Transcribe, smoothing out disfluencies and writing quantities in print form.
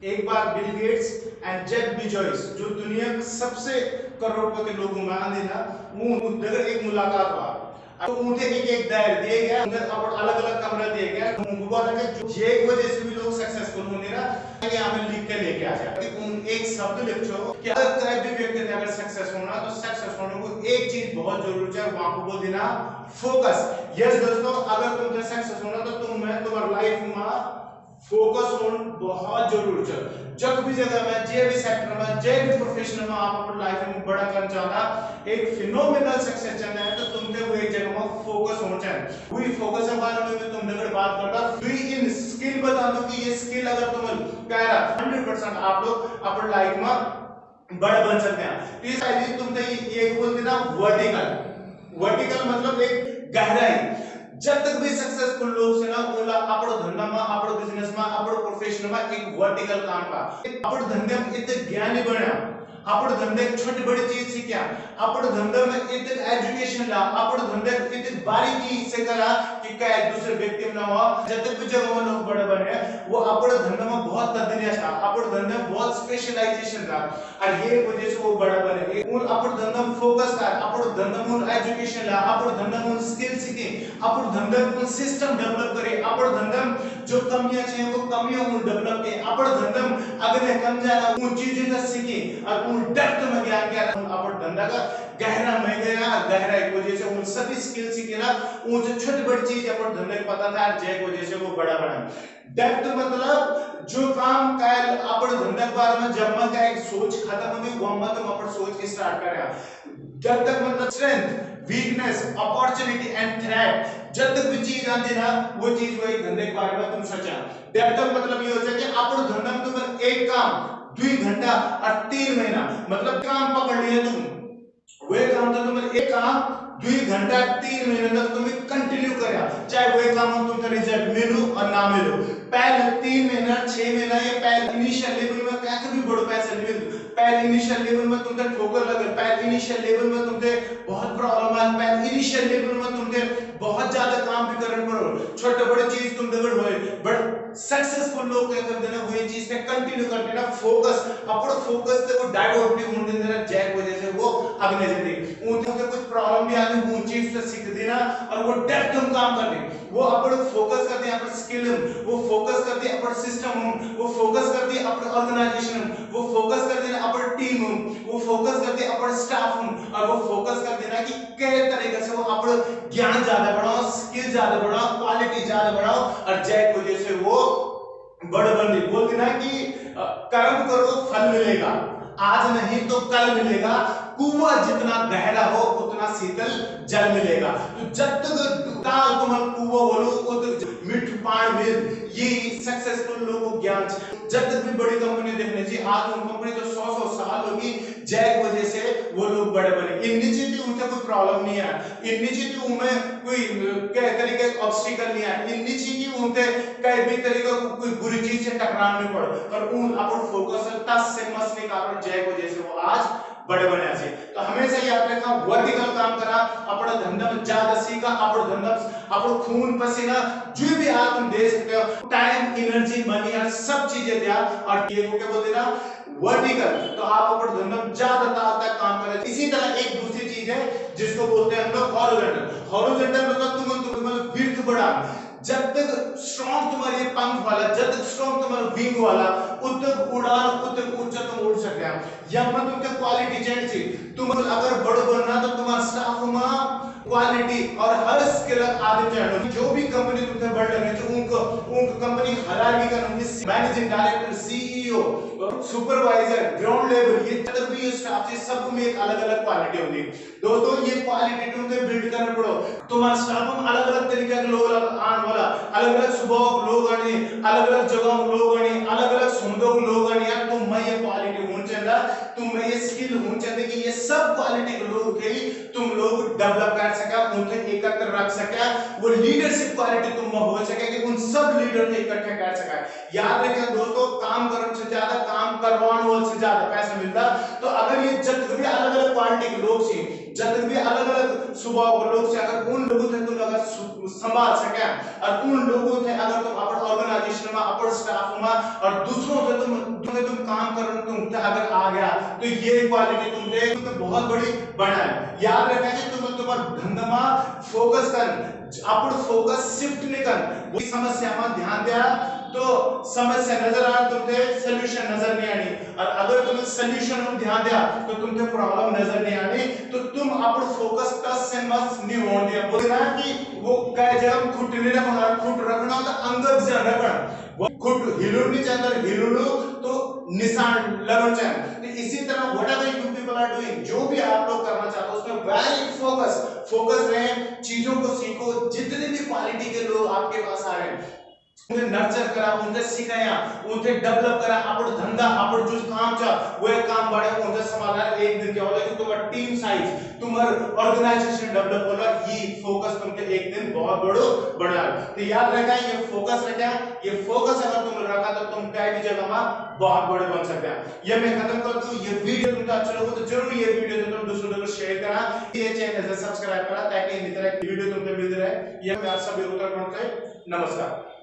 एक बार Bill Gates and Jeff Bezos जो दुनिया के सबसे करोड़पति लोगों में आंदे ना वो दगर एक मुलाकात हुआ तो उनके एक दायर दिए गया उनके अलग अलग कमरा दिए गया उनको बोला कि जो जे वजह से भी लोग सक्सेसफुल होंगे ना ये हमें लिख के लेके आ जाए उन एक शब्द लिखो कि अगर कोई भी व्यक्ति ने अगर सक्सेस होना तो सक्सेस होने को एक चीज बहुत जरूरी है वहां को बोल देना फोकस। यस दोस्तों, अगर तुम सक्सेस होना तो तुम्हारी लाइफ में फोकस होना बहुत जरूरी है। जब भी जगह में जे भी सेक्टर में जे भी प्रोफेशन में आप अपनी लाइफ में बड़ा करना चाहता एक फिनोमिनल सक्सेस चाहना है तो तुमके वो एक जगह में फोकस होना चाहिए। वही फोकस के बारे में तुम अगर बात करता फ्री इन स्किल बता दो कि ये स्किल अगर तुम कह रहा 100% आप लोग अपनी लाइफ में बड़ा बन सकते हैं। इस आइडिया तुम ये बोलते ना वर्टिकल मतलब एक गहराई। जब तक भी सक्सेसफुल लोग से ना ओला अपनो धंधा में अपनो बिजनेस में अपनो प्रोफेशन में एक वर्टिकल काम का अपनो धंधे में इतने ज्ञानी बना अपनो धंधे छोटी बड़ी चीज सीखा अपनो धंधे में इतने एजुकेशन ला अपनो धंधे इतनी बारीकी से करा कि क्या दूसरे व्यक्ति में हुआ। जब तक भी जगह में लोग बड़े बने वो अपनो धंधे में बहुत तदरिया था अपनो धंधे में बहुत स्पेशलाइजेशन था और ये वजह से वो बड़ा बने उन अपनो धंधे में फोकस कर अपनो धंधे में एजुकेशन ला अपनो धंधे में स्किल सीखे अपनो धंधे में सिस्टम डेवलप करे अपनो धंधे में जो कमियां चाहिए वो कमियों को डेवलप करे अपनो धंधे में अगर कम जाना उन चीजों का सीखे और उन डेप्थ में ज्ञान क्या अपनो धंधा का गहरा में गया गहरा एक वजह से उन सभी स्किल सीखे ना उन जो छोटी बड़ी चीज अपने धंधे को पता था जय वजह से वो बड़ा बना। डेप्थ मतलब जो काम कायल अपने धंधे के बारे में जब मैं का एक सोच खत्म हुई वो हम तुम अपनी सोच की स्टार्ट करें। जब तक मतलब strength weakness opportunity and threat जब तक भी चीज आती ना वो चीज वही धंधे के बारे में तुम सोचा। डेप्थ मतलब ये होता है कि अपने धंधे में तुम एक काम 2 घंटा और 3 महीना मतलब काम पकड़ लिए तुम वही काम तो तुम एक काम 2 घंटा 3 महीने तक तुम कंटिन्यू करा चाहे वही काम हम तुम रिजल्ट मिलो और ना मिलो पहले 3 महीना 6 महीना या पहले इनिशियल लेवल में क्या कभी बड़ो पैसा नहीं मिल पहले इनिशियल लेवल में तुमसे ठोकर लगे पहले इनिशियल लेवल में तुमसे बहुत प्रॉब्लम है पहले इनिशियल लेवल में तुमसे बहुत ज्यादा काम भी करना पड़ो छोटे बड़े चीज तुम दगड़ होए बट सक्सेसफुल लोग क्या करते हैं वही चीज पे कंटिन्यू करते हैं फोकस अपना फोकस से वो डाइवर्ट भी होने देना जैक वजह से वो अगले जल्दी उनसे कुछ प्रॉब्लम भी आती वो चीज से सीख देना और वो डेप्थ में काम करते वो अपना फोकस करते हैं अपना स्किल वो फोकस करते हैं अपना सिस्टम वो फोकस करते हैं अपना ऑर्गेनाइजेशन वो फोकस करते हैं अपना टीम वो फोकस करते हैं अपना स्टाफ और वो फोकस करते हैं कि किस तरीके से वो अपना ज्ञान ज्यादा बढ़ाओ स्किल ज्यादा बढ़ाओ क्वालिटी ज्यादा बढ़ाओ और जैक वजह से वो बड़े बंदी बोलते ना कि कर्म करो फल मिलेगा आज नहीं तो कल मिलेगा कुआं जितना गहरा हो उतना शीतल जल मिलेगा। तो जब तक तुम कुआं बोलो मिठ पान में ये सक्सेसफुल लोगों को ज्ञान जब तक भी बड़ी कंपनी देखने चाहिए आज उन कंपनी तो 100 साल होगी जैक वजह से वो लोग बड़े बने इनिशिएटिव उनका कोई प्रॉब्लम नहीं है इनिशिएटिव में कोई कई तरीके का ऑब्स्टिकल नहीं है इनिशिएटिव उनके कई भी तरीके को कोई बुरी चीज से टकराना नहीं पड़े पर उन अपन फोकस टस से मस के कारण जैक वजह से वो आज बड़े बने ऐसे। तो हमेशा याद रखना वर्टिकल काम करा अपना धंधा में ज्यादा सीखा अपना धंधा अपना खून पसीना जो भी आप तुम दे सकते हो टाइम एनर्जी मनी और सब चीजें दिया और ये को क्या बोलते ना वर्टिकल तो आप अपने धंधा में ज्यादा तक काम करें। इसी तरह एक दूसरी चीज है जिसको बोलते हैं हम लोग हॉरिजॉन्टल मतलब तुम मतलब विड्थ बढ़ा जब तक स्ट्रॉन्ग तुम्हारी पंख वाला जब तक स्ट्रॉन्ग तुम्हारा विंग वाला उत तक उड़ान उत तक ऊंचा तुम उड़ सकते हैं या मतलब तुमके क्वालिटी चाहिए तुम अगर बड़ो बनना तो तुम्हारा स्टाफ में क्वालिटी और हर स्किल आदमी चाहिए जो भी कंपनी तुमसे बढ़ लगे तो उनको कंपनी हायरार्की का managing director CEO supervisor ground level ये तक भी स्टाफ से सब में एक अलग-अलग क्वालिटी होती है। दोस्तों ये क्वालिटी तुमसे बिल्ड करना पड़ो तुम्हारा स्टाफ में अलग-अलग तरीके के लोग आने वाला अलग-अलग स्वभाव लोग आने अलग-अलग जगह लोग आने अलग-अलग समुदाय के लोग आने यार तुम में ये क्वालिटी होनी चाहिए तुम में ये स्किल होनी चाहिए कि ये सब क्वालिटी के लोग के तुम लोग डेवलप कर सका उन्हें एकत्र रख सका वो लीडरशिप क्वालिटी तुम में हो सके कि उन सब लीडर को इकट्ठा कर सका। याद रखें दोस्तों काम करने से ज्यादा काम करवाने वाले से ज्यादा पैसा मिलता। तो अगर ये जब भी अलग-अलग क्वालिटी के लोग सी जब भी अलग अलग स्वभाव के लोग से अगर उन लोगों से तुम अगर संभाल सके और उन लोगों से अगर तुम अपन ऑर्गेनाइजेशन में अपन स्टाफ में और दूसरों से तुम काम कर रहे तुम अगर आ गया तो ये क्वालिटी तुमसे बहुत बड़ी बना है। याद रखना कि तुम तुम्हारा धंधा फोकस कर अपन फोकस शिफ्ट नहीं कर वो समस्या में ध्यान दिया तो समस्या नजर आ तुमसे सॉल्यूशन नजर नहीं आनी और अगर तुम सॉल्यूशन में ध्यान दिया तो तुमसे प्रॉब्लम नजर नहीं आनी तो तुम अपन फोकस टस से मस नहीं हो दिया बोलना कि वो कह जब खुद नहीं रखना खुद रखना तो अंगत से रखना वो खुद हिलू नहीं चाहता हिलू तो निशान लगन चाहिए। तो इसी तरह whatever you people are doing जो भी आप लोग करना चाहते हो उसमें वेरी फोकस रहे चीजों को सीखो जितने भी क्वालिटी के लोग आपके पास आ रहे हैं उन्हें नर्चर करा उनसे सिखाया उनसे डेवलप करा अपन धंधा अपन जो काम था वो एक काम बढ़े उनसे संभालना एक दिन क्या होगा कि तुम्हारा टीम साइज तुम्हारा ऑर्गेनाइजेशन डेवलप होगा ये फोकस तुमके एक दिन बहुत बड़ो बढ़ा। तो याद रखना ये फोकस अगर तुम रखा तो तुम कई भी जगह में बहुत बड़े बन सकते हैं। ये मैं खत्म कर दूं ये वीडियो तुमको अच्छा लगा तो जरूर ये वीडियो तुम दूसरों को शेयर करना ये चैनल से सब्सक्राइब करा ताकि इन तरह की वीडियो तुमको मिलती रहे। ये मैं आप सभी उत्तराखंड से नमस्कार।